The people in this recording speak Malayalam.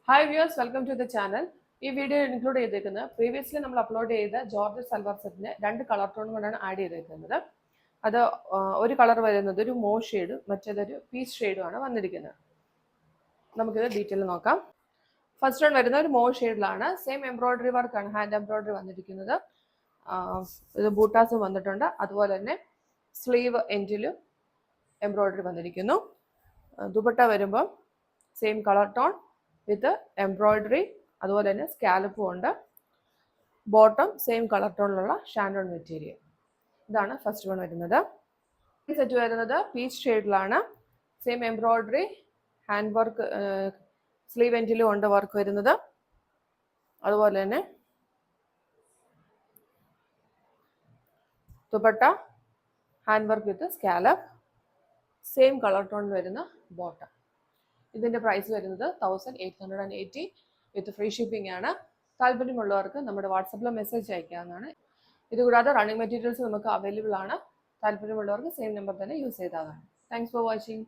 Hi viewers, welcome to the channel. ഈ വീഡിയോ ഇൻക്ലൂഡ് ചെയ്തേക്കുന്നത് പ്രീവിയസ്ലി നമ്മൾ അപ്ലോഡ് ചെയ്ത ജോർജറ്റ് സൽവാർ സെറ്റിന് 2 കളർ ടോൺ കൊണ്ടാണ് ആഡ് ചെയ്തേക്കുന്നത്. അത് ഒരു കളർ വരുന്നത് ഒരു മോ ഷെയ്ഡും മറ്റേതൊരു പീച്ച് ഷെയ്ഡുമാണ് വന്നിരിക്കുന്നത്. നമുക്കിത് ഡീറ്റെയിൽ നോക്കാം. ഫസ്റ്റ് വൺ വരുന്നത് ഒരു മോ ഷെയ്ഡിലാണ്. സെയിം എംബ്രോയിഡറി വർക്കാണ്, ഹാൻഡ് എംബ്രോയിഡറി വന്നിരിക്കുന്നത്. ഇത് ബൂട്ടാസും വന്നിട്ടുണ്ട്. അതുപോലെ തന്നെ സ്ലീവ് എൻഡിലും എംബ്രോയിഡറി വന്നിരിക്കുന്നു. ദുപ്പട്ട വരുമ്പം same colour tone with embroidery, അതുപോലെ തന്നെ സ്കാലപ്പും ഉണ്ട്. ബോട്ടം സെയിം കളർ ടോണിലുള്ള ഷാൻഡോൺ മെറ്റീരിയൽ. ഇതാണ് ഫസ്റ്റ് വൺ വരുന്നത്. സെറ്റ് വരുന്നത് പീച്ച് ഷെയ്ഡിലാണ്. Same embroidery, hand work, sleeve എൻഡിലും ഉണ്ട് വർക്ക് വരുന്നത്. അതുപോലെ തന്നെ dupatta hand work with scallop, same colour ടോണിൽ വരുന്ന ബോട്ടം. ഇതിൻ്റെ പ്രൈസ് വരുന്നത് 1880 വിത്ത് ഫ്രീ ഷിപ്പിംഗ് ആണ്. താല്പര്യമുള്ളവർക്ക് നമ്മുടെ വാട്സപ്പിൽ മെസ്സേജ് അയക്കാവുന്നതാണ്. ഇതുകൂടാതെ റണ്ണിങ് മെറ്റീരിയൽസ് നമുക്ക് അവൈലബിൾ ആണ്. താല്പര്യമുള്ളവർക്ക് സെയിം നമ്പർ തന്നെ യൂസ് ചെയ്താതാണ്. Thanks for watching.